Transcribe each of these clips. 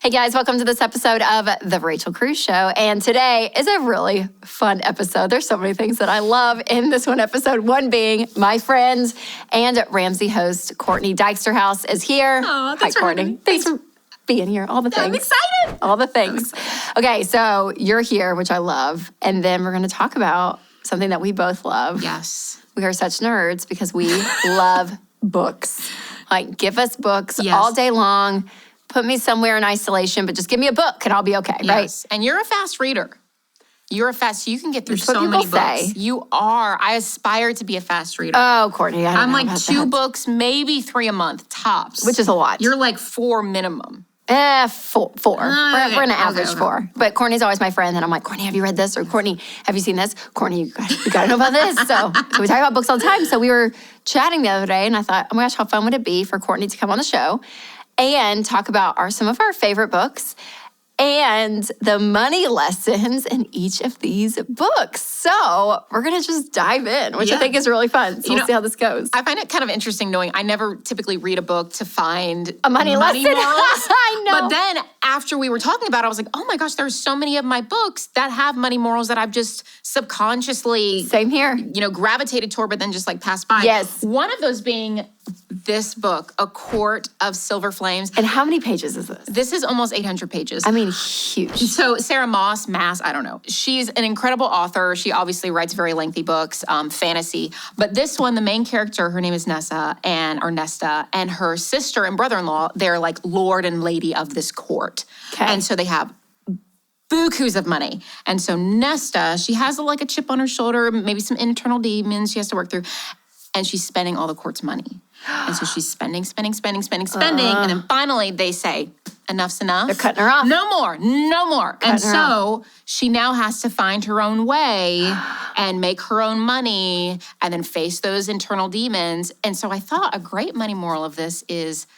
Hey guys, welcome to this episode of The Rachel Cruze Show. And today is a really fun episode. There's so many things that I love in this one episode. One being my friend and Ramsey host, Courtney Dyksterhouse is here. Oh, thanks Hi, for Courtney. having me. Thanks for being here. All the things. I'm excited. All the things. Okay, so you're here, which I love. And then we're going to talk about something that we both love. Yes. We are such nerds because we love books. Like, give us books Yes. all day long. Put me somewhere in isolation, but just give me a book and I'll be okay, right? Yes. And you're a fast reader. You can get through That's what so many people say. books. You are. I aspire to be a fast reader. Oh, Courtney, I don't I'm know like about 2 that. books, maybe 3 a month, tops. Which is a lot. You're like 4 minimum. Four. Okay, We're an average okay. 4. But Courtney's always my friend, and I'm like, Courtney, have you read this? Or Courtney, have you seen this? Courtney, you gotta know about this. So we talk about books all the time. So we were chatting the other day, and I thought, oh my gosh, how fun would it be for Courtney to come on the show and talk about some of our favorite books and the money lessons in each of these books. So we're gonna just dive in, which I Yeah. think is really fun. So we'll see how this goes. I find it kind of interesting knowing I never typically read a book to find A money lesson. morals. I know. But then after we were talking about it, I was like, oh my gosh, there's so many of my books that have money morals that I've just subconsciously Same here. gravitated toward, but then just like passed by. Yes. One of those being this book, A Court of Silver Flames. And how many pages is this? This is almost 800 pages. I mean, huge. So Sarah Maas, I don't know. She's an incredible author. She obviously writes very lengthy books, fantasy. But this one, the main character, her name is Nesta, and her sister and brother-in-law, they're like lord and lady of this court. Okay. And so they have bukus of money. And so Nesta, she has like a chip on her shoulder, maybe some internal demons she has to work through. And she's spending all the court's money. And so she's spending. And then finally they say, enough's enough. They're cutting her off. No more. And her so she now has to find her own way and make her own money and then face those internal demons. And so I thought a great money moral of this is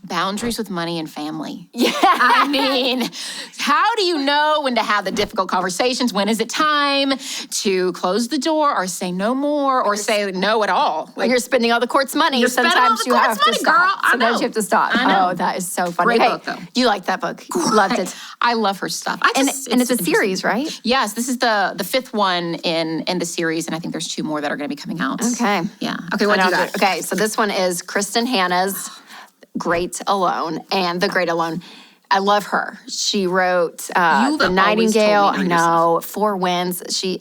boundaries with money and family. Yeah. I mean, how do you know when to have the difficult conversations? When is it time to close the door or say no more or say no at all? When you're spending all the court's money, You're spending all sometimes the you have court's to money, stop. girl. I Sometimes know. you have to stop. I know. Oh, that is so funny. Great book, though. You like that book. Loved it. I love her stuff. And it's a interesting. series, right? Yes, this is the 5th one in the series, and I think there's 2 more that are going to be coming out. Okay. Yeah. Okay, what do you got? Okay, so this one is Kristen Hanna's Great Alone and The Great Alone. I love her. She wrote The Nightingale. I know, 4 Winds. She,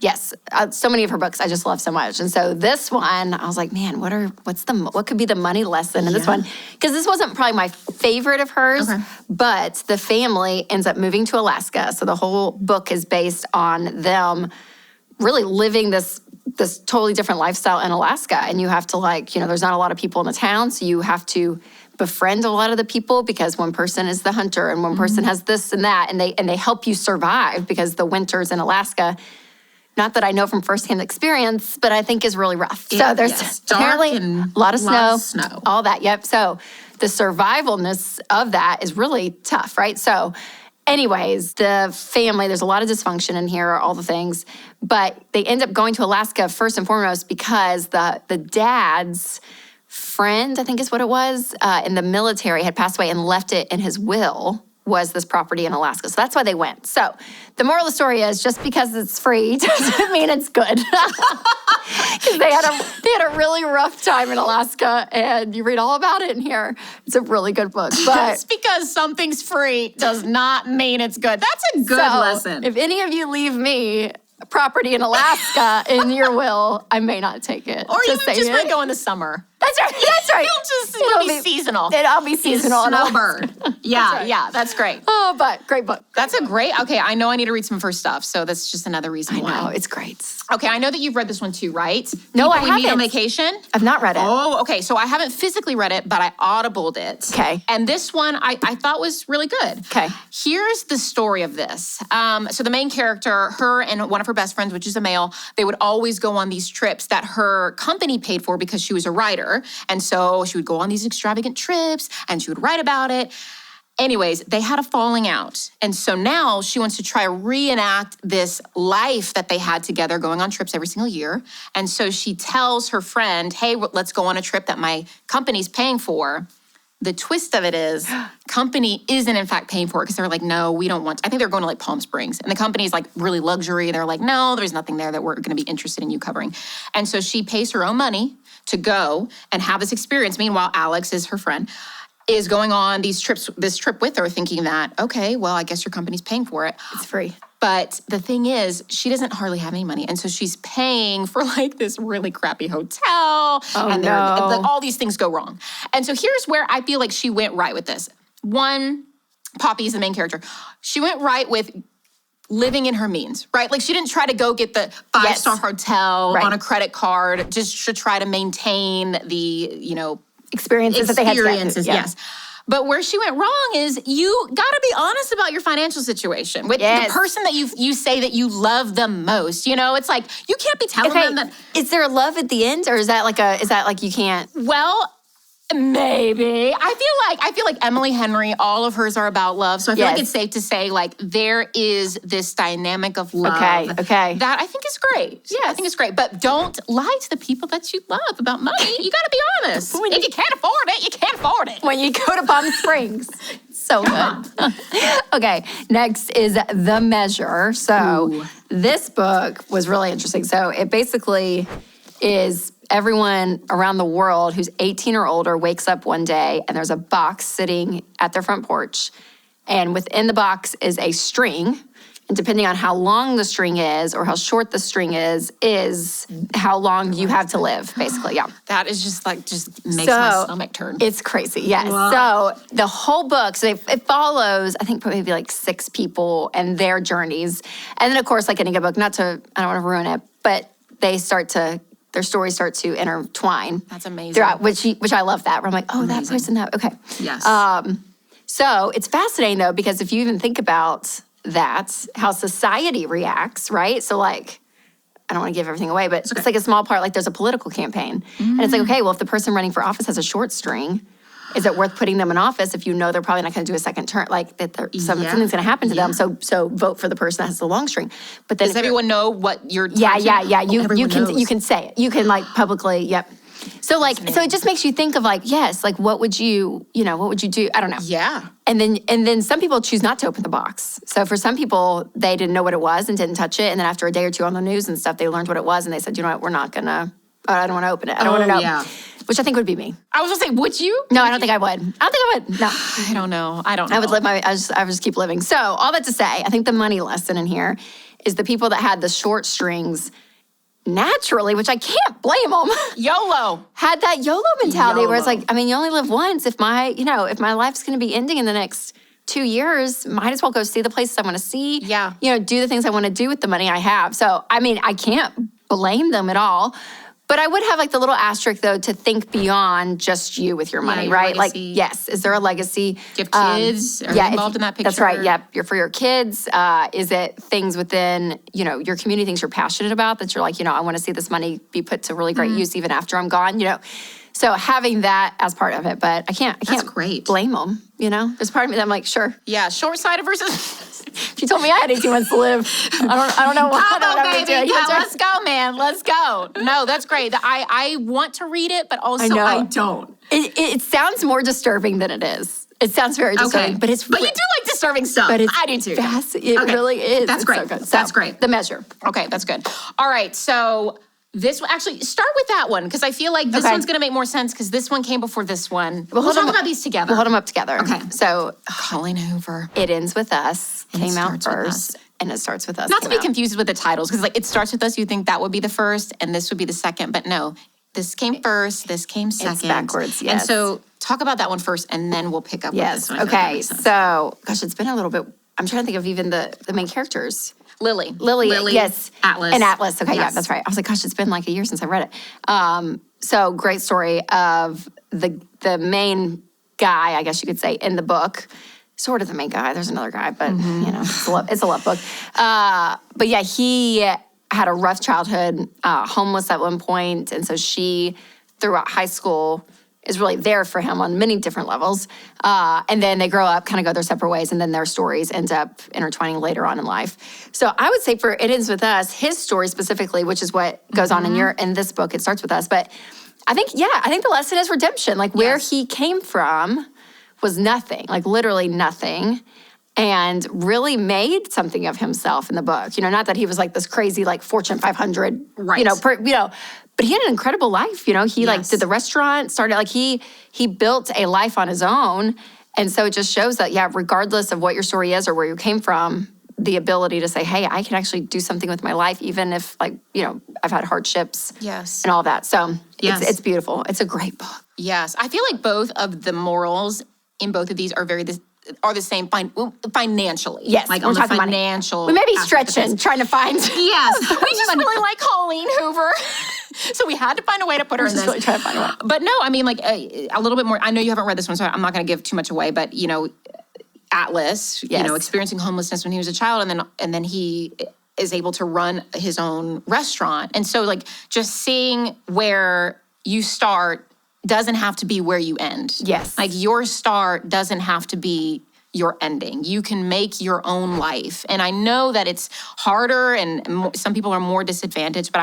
yes, so many of her books I just love so much. And so this one, I was like, man, what could be the money lesson in this one? Because this wasn't probably my favorite of hers, but the family ends up moving to Alaska. So the whole book is based on them really living this totally different lifestyle in Alaska. And you have to there's not a lot of people in the town, so you have to befriend a lot of the people because one person is the hunter and one person has this and that, and they help you survive because the winters in Alaska, not that I know from firsthand experience, but I think is really rough. So there's apparently a lot of snow, all that. Yep. So the survivalness of that is really tough, right? So anyways, the family, there's a lot of dysfunction in here, all the things, but they end up going to Alaska first and foremost because the dad's friend, I think is what it was, in the military had passed away and left it in his will was this property in Alaska. So that's why they went. So the moral of the story is just because it's free doesn't mean it's good. Because they had a really rough time in Alaska, and you read all about it in here. It's a really good book. But Just because something's free does not mean it's good. That's a good lesson. If any of you leave me property in Alaska in your will, I may not take it. Or you just might go in the summer. That's right. That's right. It'll be seasonal. It'll be seasonal. Snowbird. Yeah, right. That's great. Oh, but great book. That's a great, okay, I know I need to read some of her stuff, so that's just another reason why. I know, it's great. Okay, I know that you've read this one too, right? No, I People We Meet on haven't. Vacation? I've not read it. Oh, okay, so I haven't physically read it, but I audibled it. Okay. And this one I thought was really good. Okay. Here's the story of this. So the main character, her and one of her best friends, which is a male, they would always go on these trips that her company paid for because she was a writer. And so she would go on these extravagant trips and she would write about it. Anyways, they had a falling out. And so now she wants to try to reenact this life that they had together going on trips every single year. And so she tells her friend, hey, let's go on a trip that my company's paying for. The twist of it is company isn't in fact paying for it because they're like, no, we don't want to. I think they're going to like Palm Springs. And the company's like really luxury. They're like, no, there's nothing there that we're going to be interested in you covering. And so she pays her own money to go and have this experience. Meanwhile, Alex is her friend, is going on this trip with her thinking that, okay, well, I guess your company's paying for it. It's free. But the thing is, she doesn't hardly have any money. And so she's paying for like this really crappy hotel. And all these things go wrong. And so here's where I feel like she went right with this. One, Poppy is the main character. She went right with living in her means, right? Like she didn't try to go get the 5-star hotel on a credit card just to try to maintain the, experiences that they had together. Yes. But where she went wrong is you got to be honest about your financial situation with the person that you say that you love the most. It's like you can't be telling them that. Is there a love at the end, or is that like you can't? Well, maybe. I feel like Emily Henry, all of hers are about love. So I feel like it's safe to say like there is this dynamic of love. Okay. That I think is great. Yeah, I think it's great. But don't lie to the people that you love about money. You got to be honest. If you can't afford it, you can't afford it. When you go to Palm Springs. So good. Okay, next is The Measure. So this book was really interesting. So it basically is everyone around the world who's 18 or older wakes up one day and there's a box sitting at their front porch. And within the box is a string. And depending on how long the string is or how short the string is how long you have to live, basically. Yeah. That is just makes my stomach turn. It's crazy, yes. Wow. So the whole book, it follows, I think maybe like 6 people and their journeys. And then of course, like any good book, I don't want to ruin it, but their stories start to intertwine. That's amazing. Throughout, which I love that. Where I'm like, that person, okay. Yes. So it's fascinating though, because if you even think about that, how society reacts, right? So like, I don't want to give everything away, but it's like a small part, like there's a political campaign. And it's like, okay, well, if the person running for office has a short string, is it worth putting them in office if you know they're probably not going to do a second term? Like that something's going to happen to them. So vote for the person that has the long string. But then does everyone know what you're? Yeah. You can say it. You can like publicly. Yep. So like so it just makes you think of like yes, like what would you do? I don't know. Yeah. And then some people choose not to open the box. So for some people they didn't know what it was and didn't touch it. And then after a day or two on the news and stuff, they learned what it was and they said, you know what, we're not gonna. I don't want to open it. I don't want to know. Yeah. Which I think would be me. I was gonna say, would you? No, I don't think I would. No. I don't know. I would live I would just keep living. So all that to say, I think the money lesson in here is the people that had the short strings naturally, which I can't blame them. YOLO. Had that YOLO mentality where it's like, I mean, you only live once. If my life's going to be ending in the next 2 years, might as well go see the places I want to see. Yeah. Do the things I want to do with the money I have. So, I mean, I can't blame them at all. But I would have like the little asterisk though to think beyond just you with your money, right? Legacy. Like, yes, is there a legacy? Do you have kids? Are they involved in that picture? That's right. Yep. You're for your kids. Is it things within, your community, things you're passionate about that you're like, I want to see this money be put to really great use even after I'm gone, So having that as part of it, but I can't great. blame them, There's part of me that I'm like, sure. Yeah, short-sighted versus... If you told me I had 18 months to live, I don't know what I would do. Yeah, let's go, man. Let's go. No, that's great. I want to read it, but also I don't. It sounds more disturbing than it is. It sounds very disturbing, but it's... But you do like disturbing stuff. But I do too. It really is. That's great. So good. That's great. The Measure. Okay, that's good. All right, so... This one, actually, start with that one, because I feel like this one's going to make more sense, because this one came before this one. We'll talk about these together. We'll hold them up together. Okay. So, Colleen Hoover. It Ends With Us came out first, and It Starts With Us. Not to be confused with the titles, because It Starts With Us, you think that would be the first, and this would be the second, but no. This came first, this came second. It's backwards, yes. And so, talk about that one first, and then we'll pick up with this one. Okay, so, gosh, it's been a little bit, I'm trying to think of even the main characters. Lily, yes. Atlas. And Atlas, okay, yes. Yeah, that's right. I was like, gosh, it's been like a year since I read it. So great story of the main guy, I guess you could say, in the book. Sort of the main guy. There's another guy, but, it's a love book. But yeah, he had a rough childhood, homeless at one point, and so she, throughout high school, is really there for him on many different levels. And then they grow up, kind of go their separate ways, and then their stories end up intertwining later on in life. So I would say for It Ends With Us, his story specifically, which is what goes on in this book, It Starts With Us, but I think the lesson is redemption. Like where he came from was nothing, like literally nothing, and really made something of himself in the book. You know, not that he was like this crazy, like Fortune 500, Right. But he had an incredible life. You know, he like did the restaurant, started like he built a life on his own. And so it just shows that, regardless of what your story is or where you came from, the ability to say, hey, I can actually do something with my life, even if I've had hardships and all that. So it's beautiful. It's a great book. Yes. I feel like both of the morals in both of these are the same financially. Yes, like we're on the talking money. financial. We may be aspect of stretching, things. trying to find. Yes, we just really like Colleen Hoover, so we had to find a way to put her in this. Really trying to find a way. But no, I mean, like a little bit more. I know you haven't read this one, so I'm not going to give too much away. But Atlas, experiencing homelessness when he was a child, and then he is able to run his own restaurant, and so like just seeing where you start doesn't have to be where you end. Yes. Like your start doesn't have to be your ending. You can make your own life. And I know that it's harder and some people are more disadvantaged, but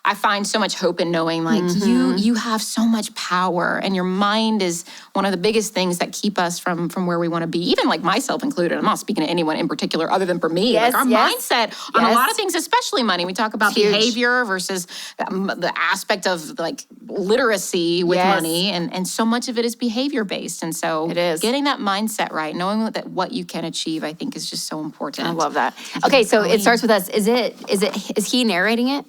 I find so much hope in knowing like you have so much power, and your mind is one of the biggest things that keep us from where we want to be, even like myself included. I'm not speaking to anyone in particular other than for me. Yes, like our mindset on a lot of things, especially money. We talk about behavior versus the aspect of like literacy with money, and so much of it is behavior based. And so it is. Getting that mindset right, knowing that what you can achieve, I think is just so important. I love that. Okay, so it starts with us. Is he narrating it?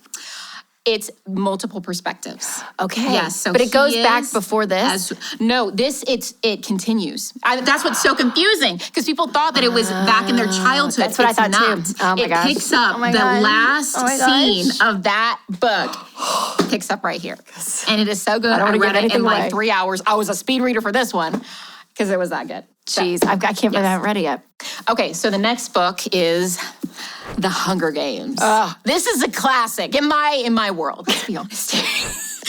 It's multiple perspectives. Okay. Yes. So but it goes back before this? It continues. That's what's so confusing, because people thought that it was back in their childhood. That's what I thought too. Oh my gosh. It picks up the last scene of that book. Picks up right here. And it is so good. I read it in like 3 hours. I was a speed reader for this one because it was that good. Jeez, I can't believe I haven't read it yet. Okay, so the next book is The Hunger Games. This is a classic in my world. Let's be honest.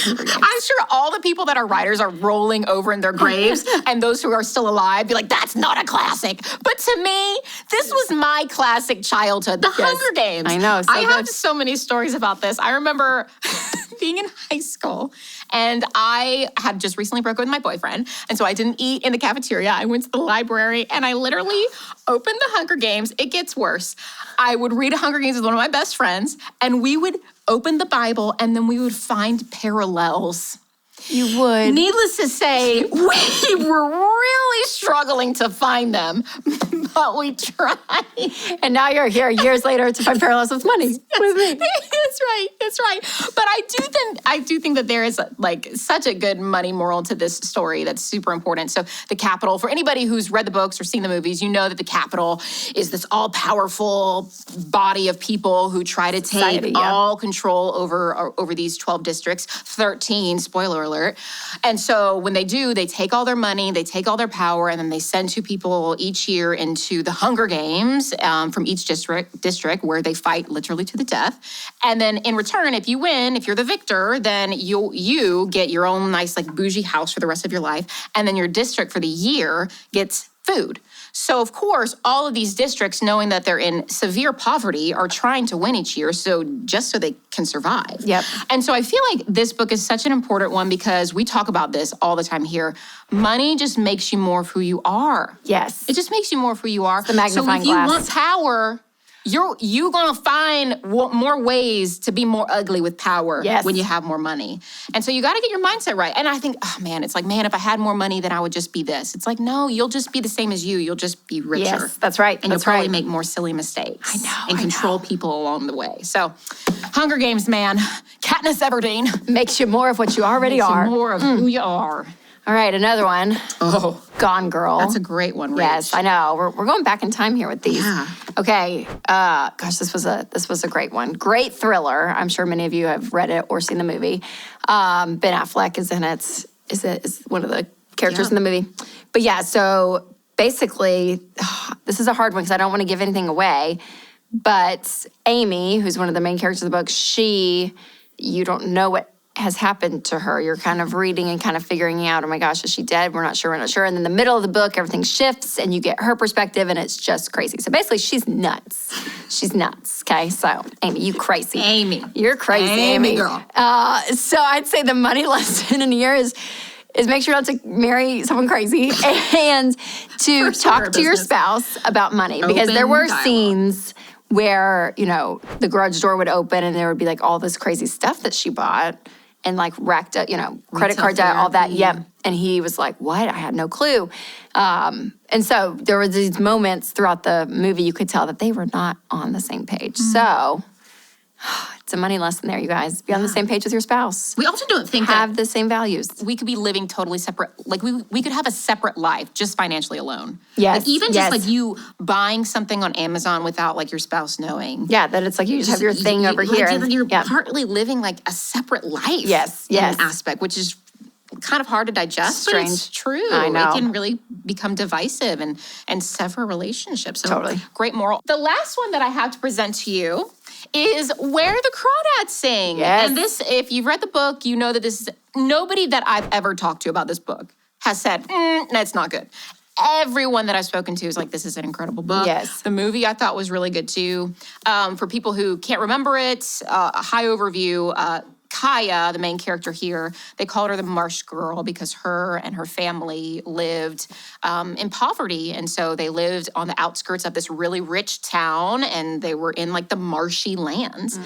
I'm sure all the people that are writers are rolling over in their graves, and those who are still alive be like, that's not a classic. But to me, this was my classic childhood, The Hunger Games. I know, I have so many stories about this. I remember being in high school, and I had just recently broken with my boyfriend, and so I didn't eat in the cafeteria. I went to the library, and I literally opened The Hunger Games. It gets worse. I would read Hunger Games with one of my best friends, and we would open the Bible, and then we would find parallels. You would. Needless to say, we were really struggling to find them, but we tried. And now you're here years later to find parallels with money with me. That's right. But I do think that there is like such a good money moral to this story that's super important. So the Capitol, for anybody who's read the books or seen the movies, you know that the Capitol is this all-powerful body of people who try to take all control over these 12 districts, 13, spoiler alert. And so when they do, they take all their money, they take all their power, and then they send 2 people each year into the Hunger Games from each district where they fight literally to the death. And then in return, if you win, if you're the victor, then you get your own nice like bougie house for the rest of your life. And then your district for the year gets food. So of course, all of these districts, knowing that they're in severe poverty, are trying to win each year, so they can survive. Yep. And so I feel like this book is such an important one because we talk about this all the time here. Money just makes you more of who you are. Yes. It just makes you more of who you are. It's the magnifying glass. So if glass. you want power, you're gonna find more ways to be more ugly with power when you have more money. And so you gotta get your mindset right. And I think, it's like, if I had more money, then I would just be this. It's like, no, you'll just be the same as you. You'll just be richer. Yes, that's right. And you'll probably make more silly mistakes. I know. And control people along the way. So, Hunger Games, man. Katniss Everdeen. Makes you more of what you already are. More of who you are. All right, another one. Oh. Gone Girl. That's a great one, Rach. Yes, I know. We're going back in time here with these. Yeah. Okay. This was a great one. Great thriller. I'm sure many of you have read it or seen the movie. Ben Affleck is in it. Is one of the characters in the movie. But yeah, so basically, this is a hard one because I don't want to give anything away. But Amy, who's one of the main characters of the book, you don't know what has happened to her. You're kind of reading and kind of figuring out, oh my gosh, is she dead? We're not sure. And in the middle of the book, everything shifts and you get her perspective and it's just crazy. So basically, she's nuts. She's nuts, okay? So, Amy, you crazy. Amy. You're crazy, Amy. Girl. So I'd say the money lesson in here is make sure not to marry someone crazy and to talk to your spouse about money. Because there were scenes where, the garage door would open and there would be like all this crazy stuff that she bought and like racked up, credit card debt, all that. Yep. And he was like, what? I had no clue. And so there were these moments throughout the movie you could tell that they were not on the same page. So it's a money lesson there, you guys. Be on the same page with your spouse. We also don't think have the same values. We could be living totally separate. Like we could have a separate life just financially alone. Yes. Like even just like you buying something on Amazon without like your spouse knowing. Yeah, that it's like you just have your thing over here. You're partly living like a separate life. Yes. In an aspect, which is kind of hard to digest. Strange. But it's true. I know. It can really become divisive and sever relationships. So totally. Great moral. The last one that I have to present to you is Where the Crawdads Sing. Yes. And this, if you've read the book, you know that this is, nobody that I've ever talked to about this book has said, that's not good. Everyone that I've spoken to is like, this is an incredible book. Yes. The movie I thought was really good too. For people who can't remember it, a high overview, Kaya, the main character here, they called her the Marsh Girl because her and her family lived in poverty. And so they lived on the outskirts of this really rich town and they were in like the marshy lands.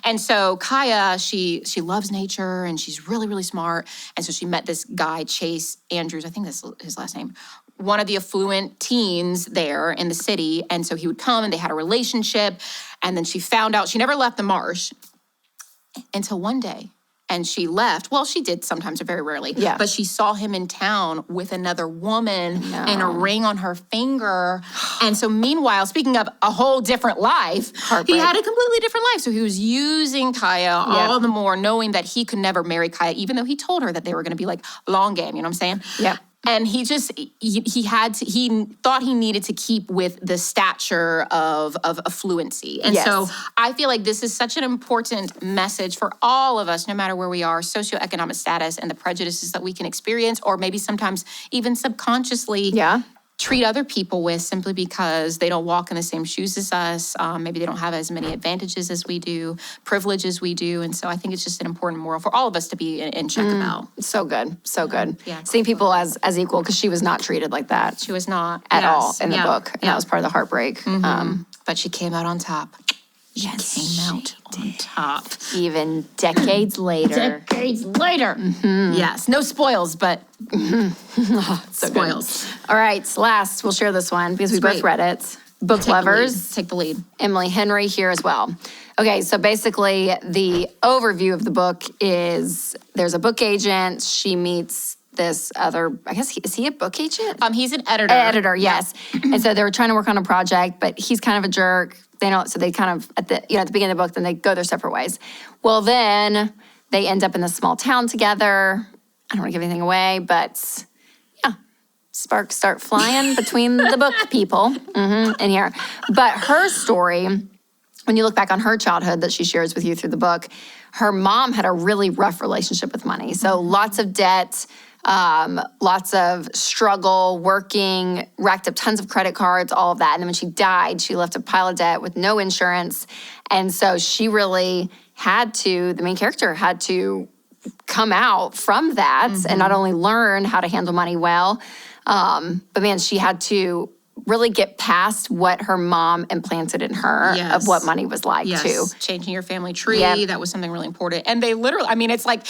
And so Kaya, she loves nature and she's really, really smart. And so she met this guy, Chase Andrews, I think that's his last name, one of the affluent teens there in the city. And so he would come and they had a relationship. And then she found out, she never left the marsh until one day. And she left. Well, she did sometimes, or very rarely. Yeah. But she saw him in town with another woman and a ring on her finger. And so meanwhile, speaking of a whole different life, he had a completely different life. So he was using Kaya all the more, knowing that he could never marry Kaya, even though he told her that they were going to be like long game, you know what I'm saying? Yeah. And he thought he needed to keep with the stature of affluency. And so I feel like this is such an important message for all of us, no matter where we are, socioeconomic status and the prejudices that we can experience, or maybe sometimes even subconsciously treat other people with simply because they don't walk in the same shoes as us. Maybe they don't have as many advantages as we do, privileges we do. And so I think it's just an important moral for all of us to be in check about. So good. So good. Yeah. Seeing people as equal, because she was not treated like that. She was not. At all in the book. And that was part of the heartbreak. But she came out on top. She came out on top. Even decades later. Yes. No spoils, but spoils. All right, last, we'll share this one because we both read it. Book lovers. Take the lead. Emily Henry here as well. Okay, so basically the overview of the book is there's a book agent. She meets this other, I guess, is he a book agent? He's an editor. Editor, yes. And so they were trying to work on a project, but he's kind of a jerk. They don't, so they kind of, at the beginning of the book, then they go their separate ways. Well, then they end up in this small town together. I don't want to give anything away, but sparks start flying between the book people in here. But her story, when you look back on her childhood that she shares with you through the book, her mom had a really rough relationship with money. So lots of debt, lots of struggle, working, racked up tons of credit cards, all of that. And then when she died, she left a pile of debt with no insurance. And so she really the main character had to come out from that and not only learn how to handle money well, but man, she had to really get past what her mom implanted in her of what money was like too. Changing your family tree, that was something really important. And they literally, I mean, it's like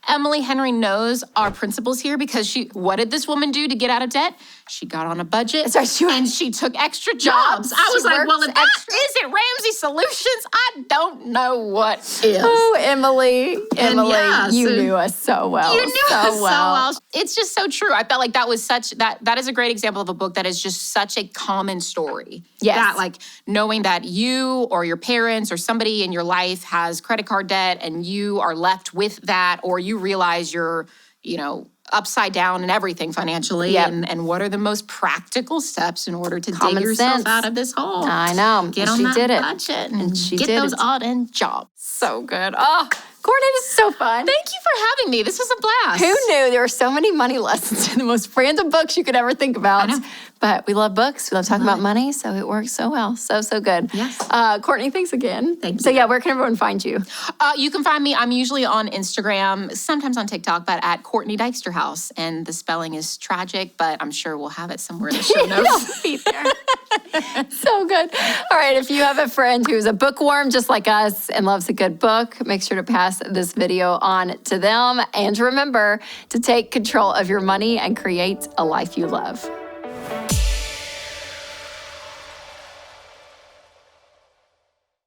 Emily Henry knows our principles here because what did this woman do to get out of debt? She got on a budget and she took extra jobs. I was like, well, if that isn't Ramsey Solutions, I don't know what is. Oh, Emily, you knew us so well. You knew us so well. It's just so true. I felt like that was that is a great example of a book that is just such a common story. Yes. That like knowing that you or your parents or somebody in your life has credit card debt and you are left with that, or you realize you're, upside down and everything financially. And what are the most practical steps in order to dig yourself out of this hole? I know. Get on that budget and she get did those odd end jobs. So good. Oh, Courtney, this is so fun. Thank you for having me. This was a blast. Who knew there were so many money lessons in the most random books you could ever think about? I know. But we love books. We love talking about money, so it works so well. So good. Yes. Courtney, thanks again. Thank you. So yeah, where can everyone find you? You can find me, I'm usually on Instagram, sometimes on TikTok, but at Courtney Dyksterhouse. And the spelling is tragic, but I'm sure we'll have it somewhere in the show notes. It'll be there. So good. All right, if you have a friend who's a bookworm just like us and loves a good book, make sure to pass this video on to them. And remember to take control of your money and create a life you love.